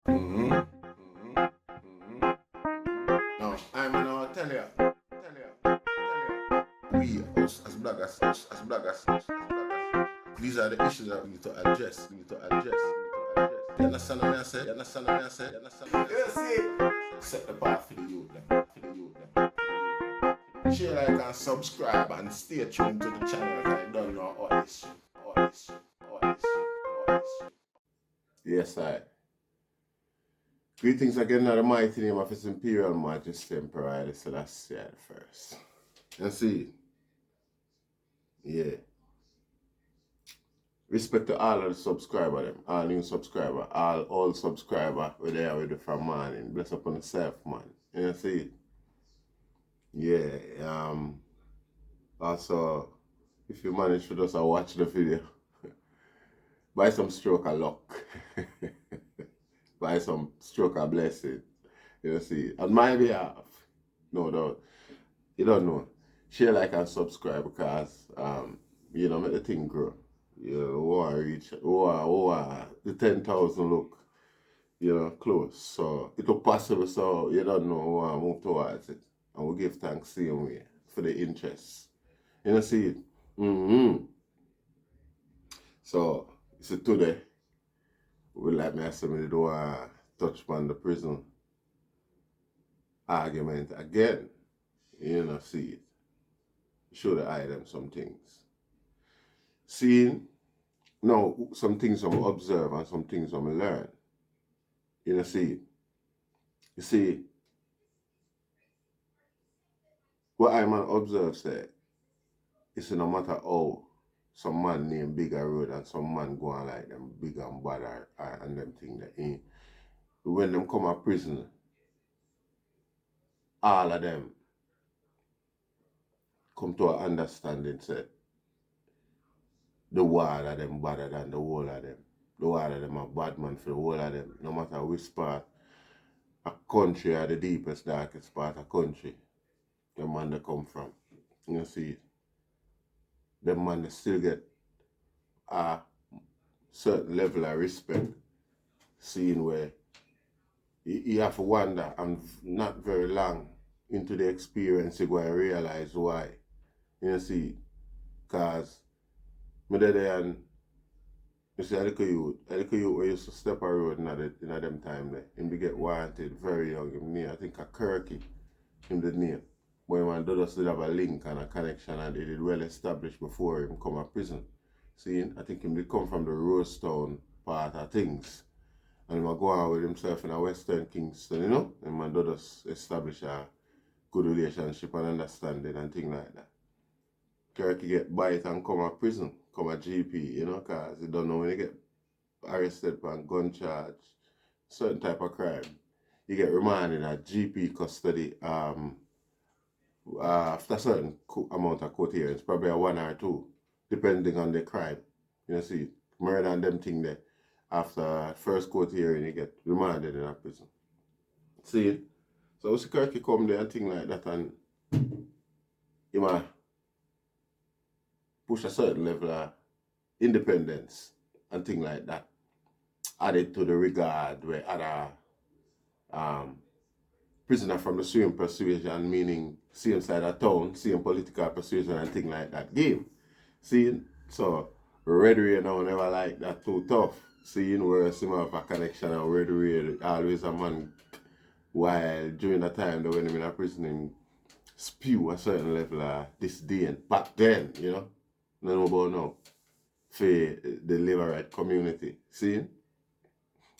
Mm-hmm. Mm-hmm. Mm-hmm. Now, I'm gonna tell you. We, us as bloggers, these are the issues that we need to address. You understand what I say? You see, set the path for the youth them. Share, like, and subscribe and stay tuned to the channel. I don't know all this shit. Yes, I. Greetings again in the mighty name of His Imperial Majesty Emperor Haile Selassie the First. You see, yeah. Respect to all of the subscriber them, all new subscriber, all old subscriber where they are with the from morning. Bless up on the self, man. You see? Yeah. Also, if you manage to just watch the video, buy some stroke of luck. Buy some stroke of blessing. You see? On my behalf. No doubt. You don't know. Share, like, and subscribe because make the thing grow. You want to reach the 10,000 look, close. So it will possible, so you don't know who want to move towards it. And we give thanks same way for the interest. You see it? Mm-hmm. So, today, we like me ask me to touch on the prison argument again. See it. Show the eye them some things. Seeing, now, some things I'm observe and some things I'm learn. See it. You see, what I man observe say, it's no matter how some man name bigger road and some man go on like them big and bad and them thing that when them come out prison, all of them come to an understanding say the wall of them better than the whole of them. The wall of them are bad man for the whole of them. No matter which part a country or the deepest, darkest part of country the man they come from. You see, the man they still get a certain level of respect, seeing where you have to wonder, and not very long into the experience you go and realize why. You see, because me there and you see a little youth who used to step a road in them time there. Him to get wanted very young. Him name, I think a Kirky, him the name. But him just did have a link and a connection and it did well established before him come to prison. See, I think him did come from the Rosetown part of things. And he go on with himself in a Western Kingston, and just establish a good relationship and understanding and things like that. Kirky get bite and come to prison, come a GP, because he don't know when he get arrested for a gun charge, certain type of crime. You get remanded at GP custody after a certain amount of court hearings, probably a 1 or 2, depending on the crime. You see, murder and them thing there. After first court hearing, you get remanded in a prison. See? So Kirky come there and thing like that, and you might push a certain level of independence and thing like that. Added to the regard where other prisoner from the same persuasion, meaning same side of town, same political persuasion and thing like that game. See? So Red Ray now never like that too tough. Seeing where some have a connection and Red Ray always a man, while during the time that when him in a prison him spew a certain level of disdain. Back then, no about now. For the labor right community. See?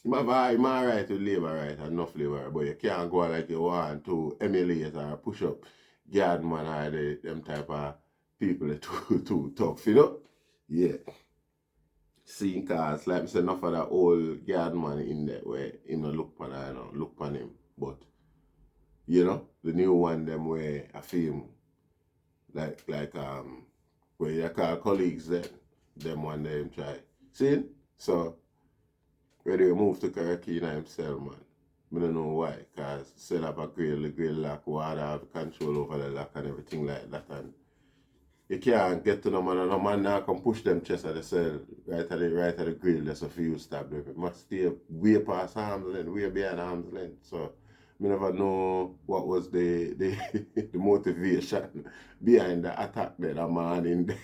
You have right to labor right, enough labor right, but you can't go like you want to emulate or push up guard man or them type of people that too tough, Yeah. See, cause like I said, enough of that old guard man in there where him no look upon look upon him. But the new one them where I feel like where you call colleagues them one them try. See? So where they move to Kirky himself, man. I don't know why, because set up a great lock, water have control over the lock and everything like that. And You can't get to no man, and no man now can push them chest at the cell, right at the grill, that's a few stab them. It must stay way past arm's length, way beyond arm's length. So me never know what was the the motivation behind the attack that a man in there.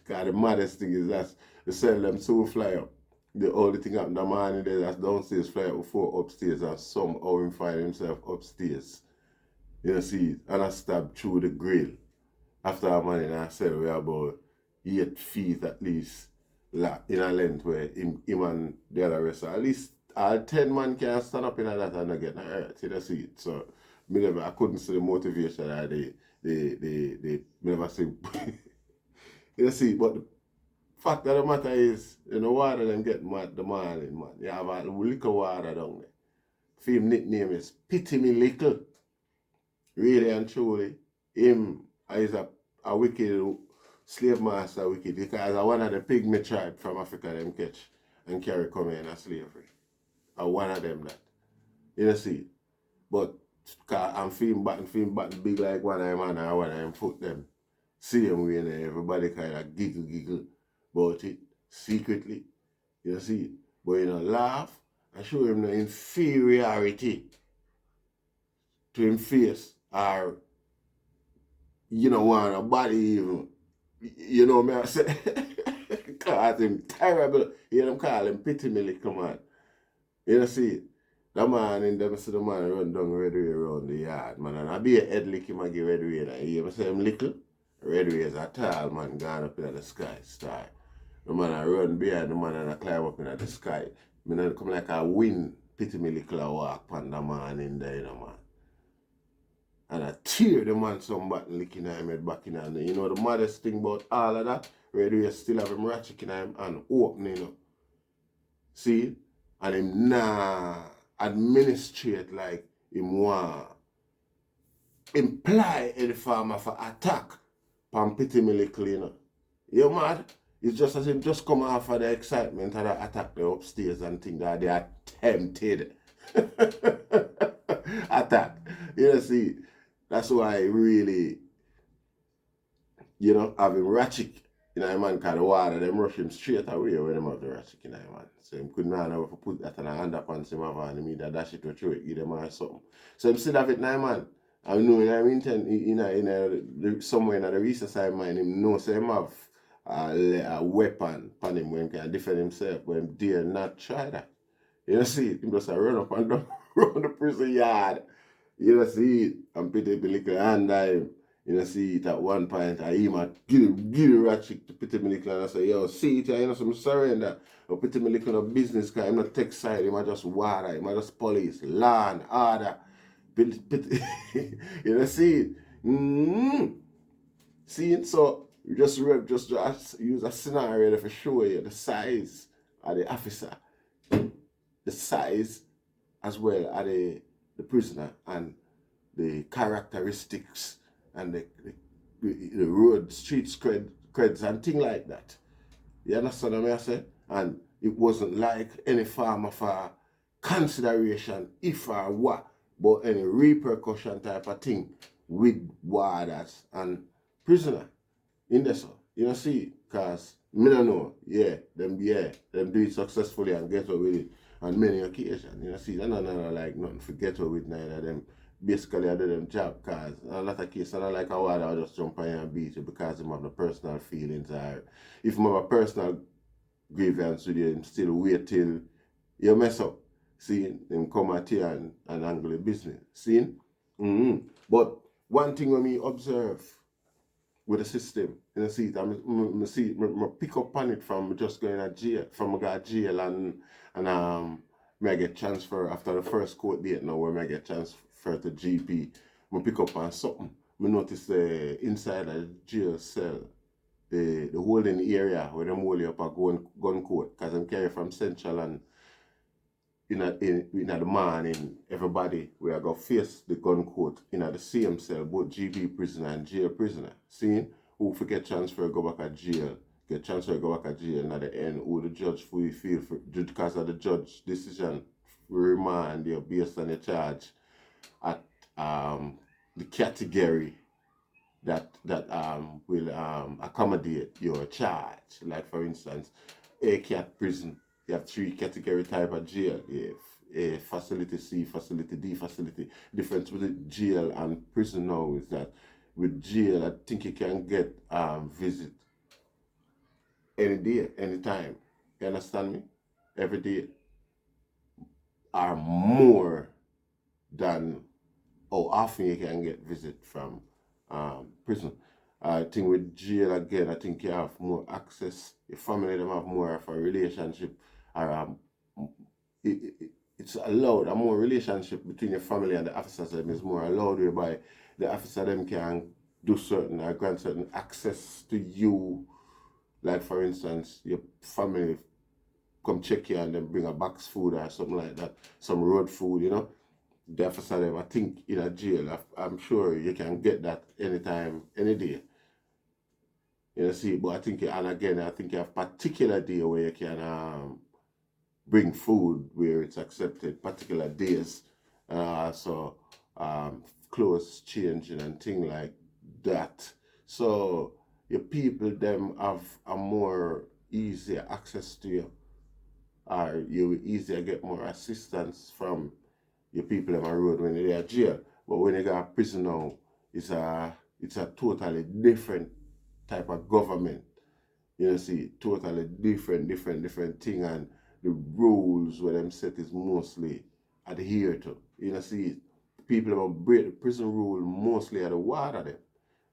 Because the maddest thing is that the cell them so fly up. The only thing happened the man in there that's downstairs fly up before upstairs, and somehow he find himself upstairs. You see, and I stab through the grill. After a man in a cell, we about 8 feet at least in a length where him and the other rest, at least all 10 man can stand up in that and not get hurt. You see it. So I couldn't see the motivation or me never see. You see, but the fact of the matter is, in the water them get mad the morning, man. You have a liquor water down there. Film nickname is Pity Me Little. Really and truly, him is a wicked slave master, wicked, because one of the pygmy tribe from Africa them catch and carry come in as slavery. One of them that. You see? But I'm feeling button big like one of them and one of them foot them. Same way and everybody kind of giggle about it secretly. You see? But you know, laugh and show him the inferiority to him face, or you know, want a body even. You know me I say? Call him terrible. You know them call him Pity Me Little man. You know see? The man in them see the man run down Red Way around the yard, man. And I be a head lick him and give Red Way. And you ever say him little? Red Way is a tall man gone up in the sky star. The man I run behind the man and I climb up in the sky. I mean, come like a wind. Pity Me Little I walk on the man in there, you know, man. And I tear the man some button licking him head back in him. You know the maddest thing about all of that? Red Way still have him ratchet in him and opening, you know. See? And him nah administrate like him want imply any form of attack on Pity Me Little, you know. You mad? It's just as him just come off of the excitement of the attack the upstairs and think that they attempted attack. You know, see, that's why really, you know, having ratchet in a man called the water, them rush him straight away when them have the ratchet in a man. So him couldn't have put that on a underpants him have and him either dash it or throw it, give them or something. So him still have it now, man. I know in somewhere in the research side mind, him know so him have a weapon upon him when he can defend himself, but him dare not try that. You know, see it, him just run up and down around the prison yard. You know, see it, and Pity Me Little hand him. You know, see it at one point, I him give the ratchet to Pity Me Little and I say, yo, see it, you know, some surrender. But Pity Me Little no business, because I'm not tech side, him just water, him just police, land, order. You know, see it? See it? So, you just use a scenario to show you the size of the officer, the size as well as the prisoner, and the characteristics and the road, street creds and things like that. You understand what I say? And it wasn't like any form of a consideration, if or what, but any repercussion type of thing with warders and prisoner in there. So, you know, see, because me don't know, them do it successfully and get away with it on many occasions. You know, see, they're not like nothing to get away with neither them. Basically, I do them job, because in a lot of cases, I don't like a warder, I'll just jump on and beat you because him have the personal feelings, or if him have a personal grievance with you, him still wait till you mess up. See, him come at you and angle the business. See? But one thing when me observe with the system, you know, see, I pick up on it from just going to jail, from I got jail and I get transfer after the first court date now, where I get transfer to GP. I pick up on something. I notice the inside of the jail cell, the holding area where them hold you up a gun court, because I'm carry from Central, and in the morning, everybody we are going to face the gun court in the same cell, both GP prisoner and jail prisoner. Seeing who forget transfer go back at jail, get transfer go back at jail, and at the end, who the judge fully feel for, because of the judge decision, remand you based on the charge at the category that will accommodate your charge. Like for instance, A-cat prison, you have 3 category type of jail. You have a facility C, facility D, facility. Difference with the jail and prison now is that with jail, I think you can get visit any day, anytime. You understand me? Every day are more than how often you can get visit from prison. I think with jail again, I think you have more access. Your family them have more of a relationship, or it's allowed. A more relationship between your family and the officers them is more allowed, whereby the officer them can do certain or grant certain access to you. Like for instance, your family come check you and then bring a box food or something like that, some road food, you know. The officer them, I think in a jail, I'm sure you can get that anytime, any day. You know, see, but I think, and again, I think you have particular day where you can bring food where it's accepted, particular days. So clothes changing and things like that. So your people them have a more easier access to you, or you will easier get more assistance from your people on the road when they're at jail. But when they got prison now, it's a totally different type of government. You know, see, totally different thing, and the rules where them set is mostly adhered to. You know, see, people who break the prison rule mostly are the water them.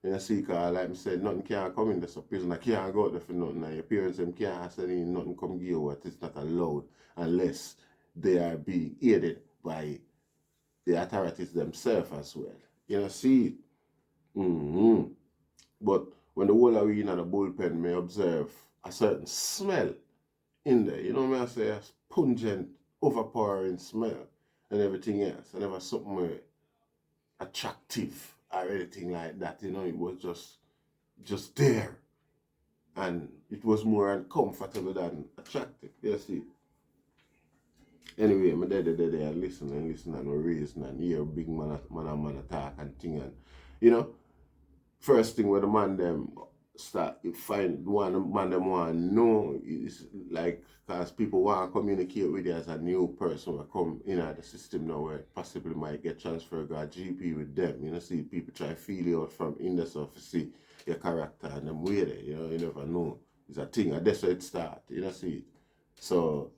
You know, see, cause like I said, nothing can come in this prisoner can't go out there for nothing, and your parents them can't send in nothing come give you what it's not allowed unless they are being aided by the authorities themselves as well. You know, see, mm-hmm. But when the whole are in the bullpen may observe a certain smell in there, you know what I say, a pungent, overpowering smell and everything else. And there was something attractive or anything like that, you know, it was just there. And it was more uncomfortable than attractive. You see. Anyway, my daddy and listen and we reason and hear big man attack and thing, and you know, first thing when the man them start find one man them want to know is like, cause people want to communicate with you as a new person who come in the system now where possibly might get transferred to a GP with them. You know, see people try to feel you out from in the surface, see your character and them way there, you know, you never know. It's a thing, and that's how it start, you know, see. So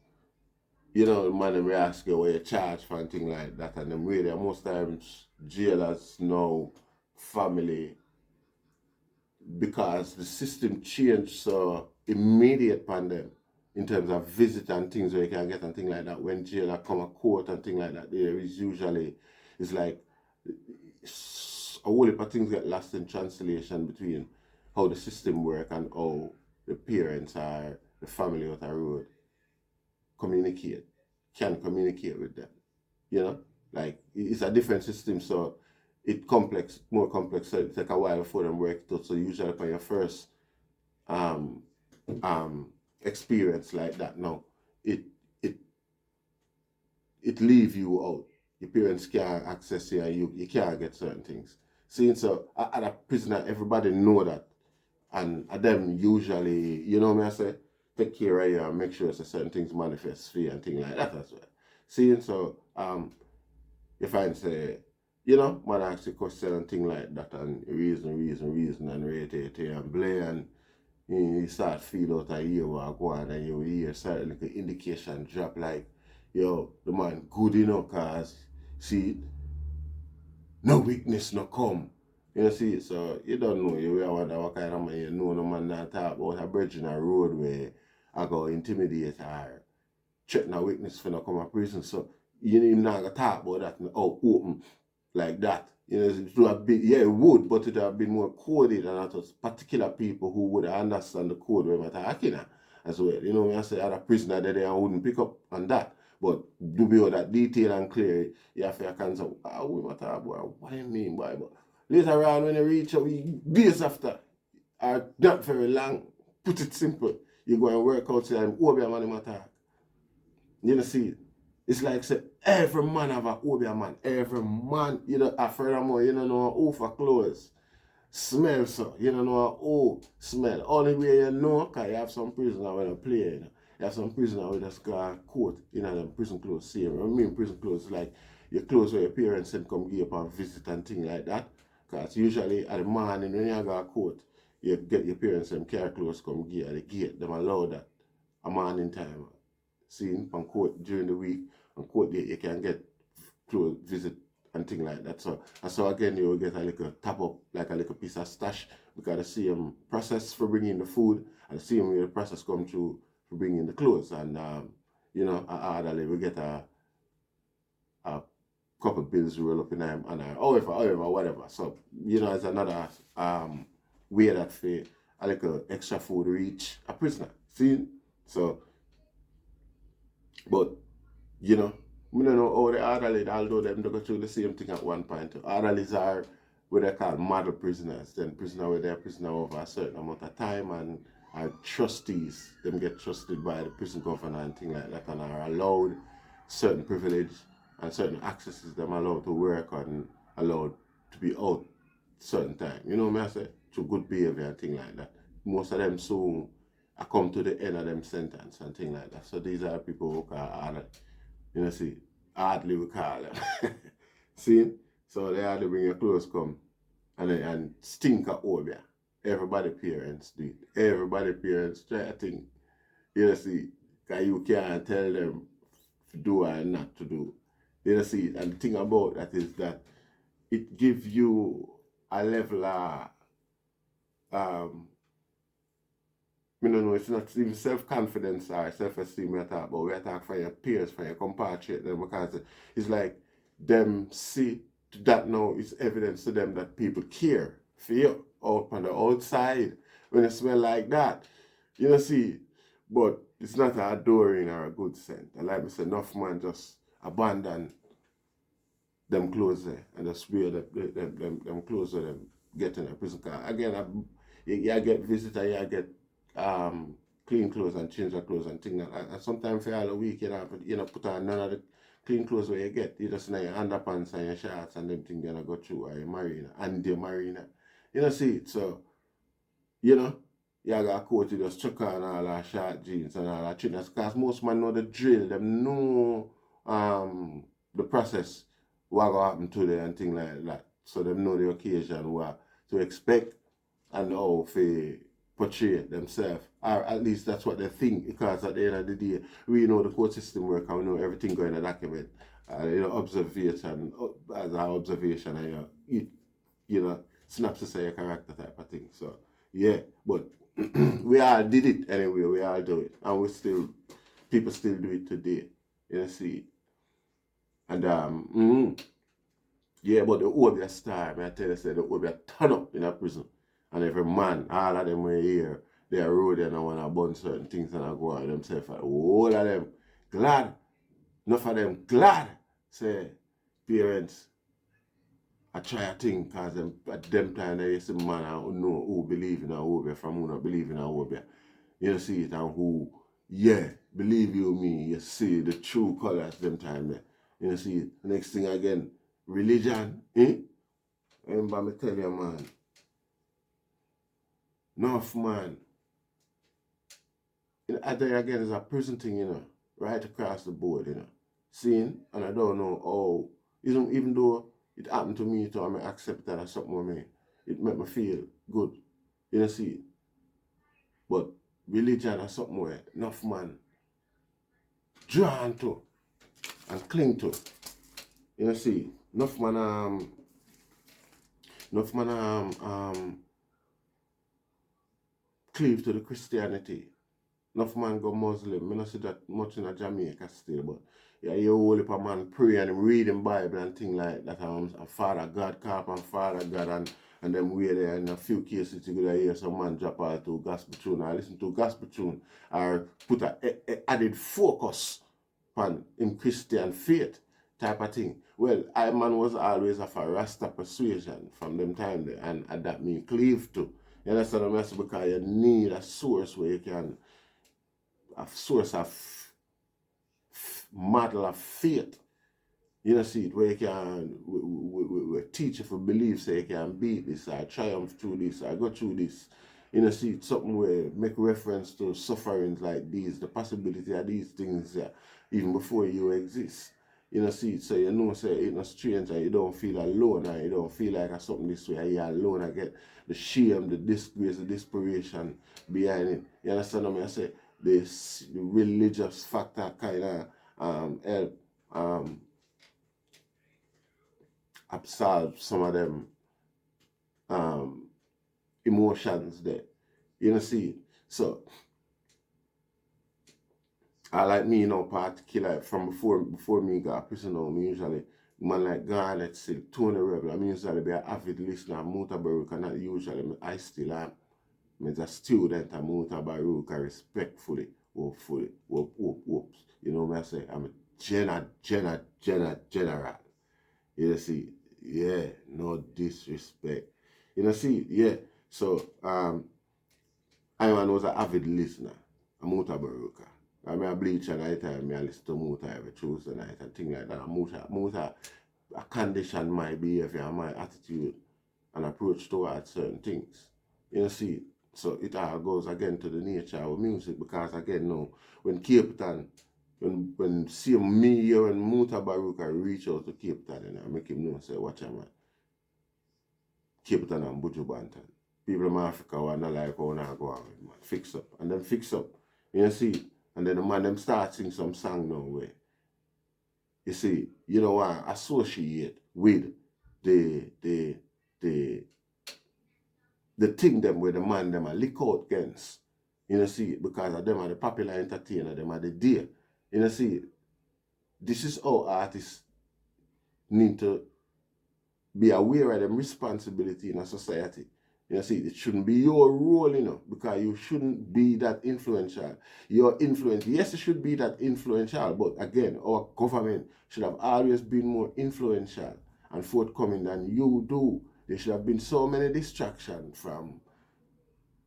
you know, the man them ask you what you charge for and thing like that, and them way there most times jailers know family, because the system changed so immediate upon them in terms of visit and things where you can get and things like that. When jailer come a court and things like that, there is usually, it's like a whole heap of things get lost in translation between how the system work and how the parents or the family out the road can communicate with them. You know, like it's a different system, so more complex. So it take a while for them work out. So usually for your first um experience like that, now it it it leave you out. Your parents can't access you, and you can't get certain things. Seeing so at a prisoner, everybody know that, and them usually, you know me I say, take care of you and make sure so certain things manifest for you and things like that as well. Seeing so you find say, you know, man ask you question and thing like that, and reason and rate and play, and you start feel out a year what go on, and you hear certain little indication drop like, yo, the man good enough, cause see, no weakness no come. You see, so you don't know, you will wonder what kind of man you know, no man not talk about a bridge in a road where I go intimidate or threaten a witness for not come to prison. So you even not gonna talk about that out open like that. You know, it would have been, yeah, it would, but it would have been more coded, and that was particular people who would understand the code where we're talking as well. You know, when I say other prisoner that they wouldn't pick up on that. But to be all that detail and clear, you have to answer, we matter about what do you mean, boy? But later on when you reach out, days after, or not very long, put it simple, you go and work outside and obey man attack. You know, see, it's like say every man have a obey man. Every man, you know, a furthermore, you know who for clothes. smell so. You don't know how smell. Only way you know, because you have some prisoner when you play, you know. You have some prisoner with a scar coat, you know, them prison clothes, same. I mean prison clothes like your clothes where your parents send come give you up and visit and things like that. Because usually at the morning when you got a coat, you get your parents them carry clothes come give you at the gate. Them allow that a morning time. Seeing on court during the week, on court day you can get clothes visit and things like that. So again you will get a little top up, like a little piece of stash, because the same process for bringing the food and the same way the process come through for bringing the clothes. And you know, orderly we get a couple bills roll up in them and however, whatever. So, you know, it's another way that for a little extra food reach a prisoner. See? So, but, you know, we don't know how the orderly, although them they go through the same thing at one point. Orderlies are what they call model prisoners. Then prisoner where they're prisoner over a certain amount of time, and are trustees. Them get trusted by the prison governor and things like that, and are allowed certain privilege and certain accesses them allowed to work and allowed to be out certain time. You know what I say? Through good behavior and things like that. Most of them soon I come to the end of them sentence and things like that. So these are people who call hard, you know, see, hardly we call them. See? So they hardly bring your clothes come and stink at Obia. Everybody parents do it. Everybody parents try to think. You know, see, because you can't tell them to do or not to do. You know, see, and the thing about that is that it gives you a level of I don't know, it's not even self-confidence or self-esteem we talk about. We talk for your peers, for your compatriots, because it's like them see that now it's evidence to them that people care for you out on the outside when it smell like that. You know, see, but it's not a adoring or a good scent. And like I said, enough man just abandon them clothes there and just wear them clothes with them get in a prison car. Again, you get visitor, you get clean clothes and change your clothes and things like that. And sometimes for all the week, you know, put on none of the clean clothes where you get. You just know your underpants and your shorts and them things gonna go through, or your marina and the marina. You know, see it. So, you know, you got a coat, you just chuck on all our short jeans and all that things. Because most men know the drill, them know the process, what gonna happen to them and things like that. So them know the occasion, what to expect and how to portray themselves, or at least that's what they think, because at the end of the day, we know the court system work and we know everything going in the document. You know, observation, as an observation, and you know, synopsis of your character type of thing. So, yeah, but we all did it anyway, we all do it, and people still do it today, you know, see. And, yeah, but the Obia star, I tell you, the Obia turn up in a prison. And every man, all of them were here, they are road and I want to burn certain things and I go on themselves. All of them glad, enough of them glad, say, parents, I try a thing, because at them time they used to man who know who believe in a Obia from who not believe in a Obia. You know, see it, and who, yeah, believe you me, you see the true colors them time there. You know, see it. Next thing again, religion, Remember me tell you, man, enough man. I think again it's a prison thing, you know, right across the board, you know. Seeing, and I don't know how, even though it happened to me too, I may accept that as something with me. It made me feel good. You know, see. But religion or something where enough man drawn to and cling to. You know, see, enough man cleave to the Christianity. Enough man go Muslim. I don't see that much in Jamaica still, but yeah, you whole heap of man pray and reading Bible and things like that. A Father God, Carp and Father God, and them way there. In a few cases, you could hear some man drop out to gospel tune or listen to gospel tune or put a added focus on in Christian faith type of thing. Well, I man was always of a Rasta persuasion from them time there, and that mean cleave to. You understand what I'm saying? Because you need a source where you can, a source of model of faith. You know, see it where you can, we teach you to believe so you can beat this or triumph through this or go through this. You know, see, it's something where make reference to sufferings like these, the possibility of these things even before you exist. You know, see, so you know, say it's not strange and you don't feel alone and you don't feel like something this way, you're alone. I get the shame, the disgrace, the desperation behind it. You understand what I say? The religious factor kind of help absolve some of them emotions there. You know, see, so I like me, you know, particular from before me got prison home, usually man like Garnet Silk, Tony Rebel, I'm usually be an avid listener of Muta Baruka, not usually, I still am. I'm a student of Muta Baruka respectfully, hopefully, whoops. You know what I say? I'm a general. You see, yeah, no disrespect. You know, see, yeah. So I was an avid listener of Muta Baruka. I mean, I bleach at night time, I listen to Muta every Tuesday night and things like that. Muta a condition my behavior and my attitude and approach towards certain things. You know, see, so it all goes again to the nature of music because again, no, when Cape Town, when see me here and Muta Baruka reach out to Cape Town and I make him know, say, watch out, man. Cape Town and Buju Banton. People in Africa want to like how I go out, man. Fix up. And then fix up. You know, see, and then the man them start sing some song now where you see, you know what, associate with the thing them where the man them are lick out against. You know, see, because of them are the popular entertainer, them are the dear. You know, see, this is how artists need to be aware of them responsibility in a society. You know, see, it shouldn't be your role, you know, because you shouldn't be that influential. Your influence, yes, it should be that influential, but again, our government should have always been more influential and forthcoming than you do. There should have been so many distractions from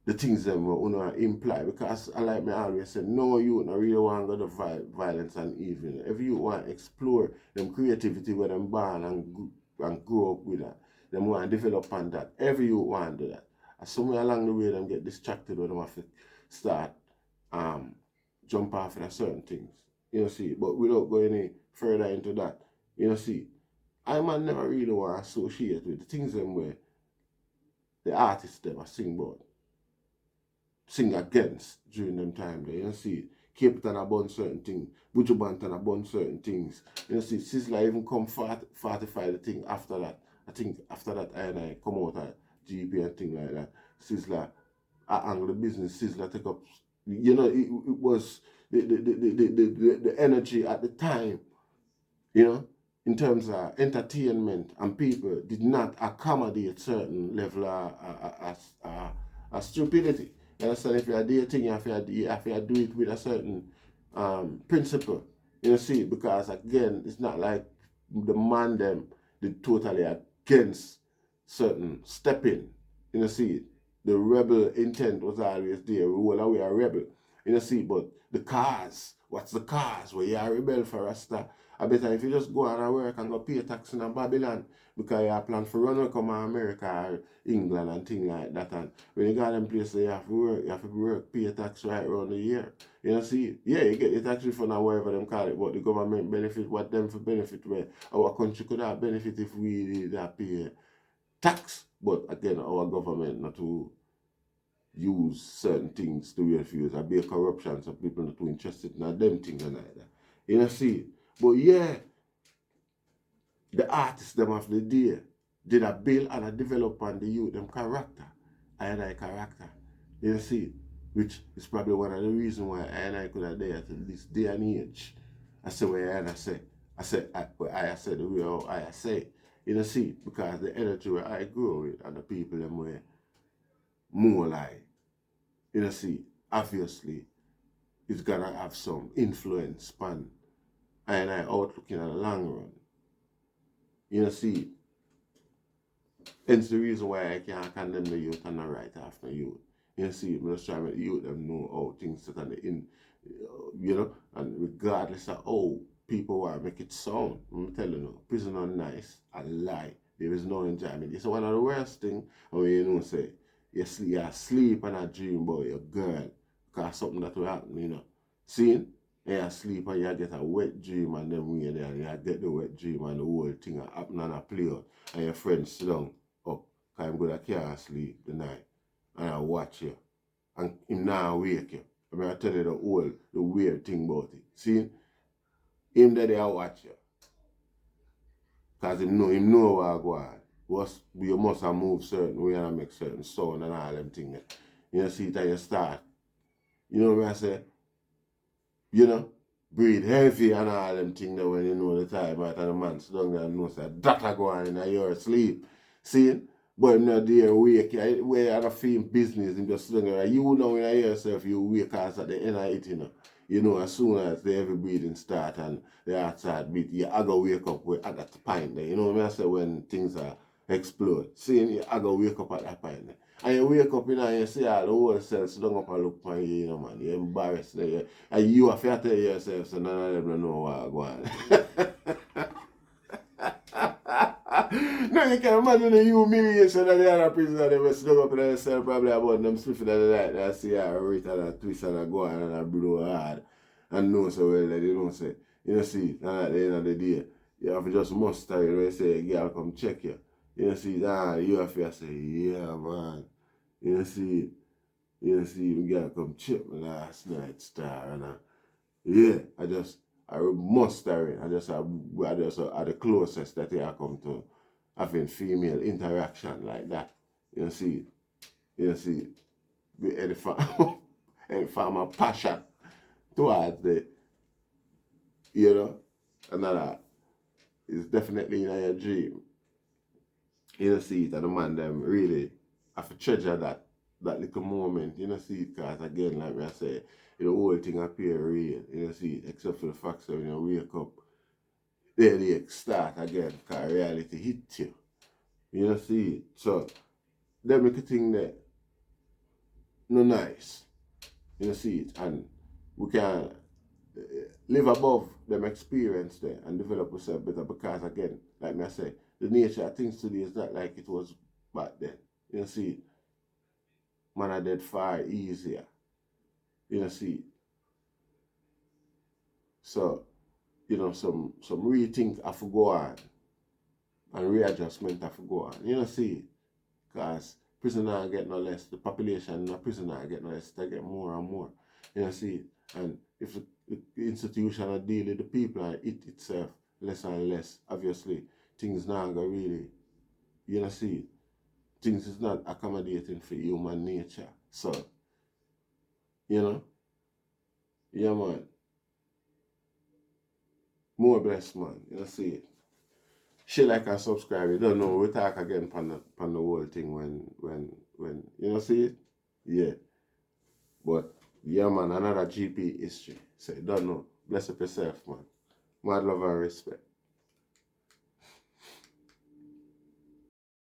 the things that we imply, because I like me always say, no youth no really want to go to violence and evil. If you want to explore them creativity where them born and grow up with that, them want to develop on that. Every youth want to do that. And somewhere along the way them get distracted when them have to start jump off in certain things. You know, see, but without going any further into that, you know, see, I man never really want to associate with the things them where the artists them are sing against during them time there. You know, see, Cape Town about certain things, Buju Banton about certain things. You know, see, Sizzla even come fortify the thing after that. I think after that I come out at GP and thing like that. Sizzla, I angle the business, Sizzla take up, you know, it was the energy at the time, you know, in terms of entertainment and people did not accommodate certain level of stupidity. You understand? If you're dating, you have to do it with a certain principle. You know, see, because again, it's not like the man them did totally against certain stepping. You know, see, the rebel intent was always there. We were a rebel. You know, see, but the cause, what's the cause? Where you are a rebel for Rasta? I better if you just go out and work and go pay tax in Babylon because you have plan for run away come to America or England and things like that. And when you got them places, you have to work, pay tax right around the year. You know, see, yeah, you get your tax refund or whatever them call it, but the government benefit, what them for benefit where our country could have benefit if we did pay tax. But again, our government not to use certain things to refuse or be a corruption, so people not too interested in them things and like that. You know, see, but yeah, the artists them of the day did a build and a develop on the youth them character, I character. You know, see, which is probably one of the reasons why I could have there to this day and age. I say what I say. I said the way how I say. You know, see, because the energy where I grew with and the people them were more like, you know, see, obviously it's gonna have some influence span and I outlook in the long run. You know, see, hence the reason why I can't condemn the youth and not right after youth. You know, see, I'm just trying to make the youth them know how things sit on the in, you know, and regardless of how people want to make it sound, I'm telling you, prison are nice, I lie. there is no enjoyment. It's one of the worst things when you know say you sleep and a dream about your girl because something that will happen, you know. See? And you sleep and you get a wet dream and then when you're there, you get the wet dream and the whole thing happen and a play out. And your friends sit down up because I'm good, I can't sleep the night. And I watch you. And him now wake you. I mean, I tell you the weird thing about it. See? Him that I watch you. Because him know what go on. You must have moved certain way and make certain sound and all them things. You know, see it and you start. You know what I say? You know, breathe heavy and all them things that when you know the time out and the man sit down and knows that I go on in your sleep. See? But I'm not there wake, where I don't feel business and just sit down. You know when I hear yourself, you wake us at the end of it, you know. You know, as soon as the heavy breathing start and the heart start beat, you are going to wake up at that point there. You know what I say when things are explode. See, you are going to wake up at that point there. And you wake up, you know, and you see all the whole cells sit down up and look on you, you know, man. You're embarrassed there. And you have to tell yourself, so none of them don't know what going on. No, you can imagine the humiliation of the other prisoners. They were stuck up in their cell probably about them sniffing at the night. They see her rate and a twist and a go on and a blow hard. And know so well that they don't say, you know, see, and at the end of the day, you have to just muster it when you say, girl, come check you. You know, see, you have to say, yeah, man. You know, see, girl, come check me last night, star. And yeah, I muster it. I just are the closest that I come to having female interaction like that. You see, any form of passion towards the, you know, another is definitely in your dream. You see it, and the man them really have to treasure that little moment, you know, see it, because again, like I say, the whole thing appear real, you know, see it, except for the fact that when you wake up, there they start again, because reality hits you. You know, see it. So, them little thing there, no nice. You know, see it, and we can live above them experience there and develop ourselves better because again, like I say, the nature of things today is not like it was back then. You know, see, man are dead far easier. You know, see. So, you know, some rethink have to go on and readjustment have to go on. You know, see, because prisoner get no less, the population in a prisoner get no less, they get more and more. You know, see, and if the institution are deal with the people and it itself less and less, obviously, things now go really, you know, see, things is not accommodating for human nature. So, you know, yeah, man. More blessed, man. You know, see it. Share, like, and subscribe. You don't know, we'll talk again on the whole thing when, you know, see it? Yeah. But, yeah, man, another GP history. So, you don't know. Bless up yourself, man. Mad love and respect.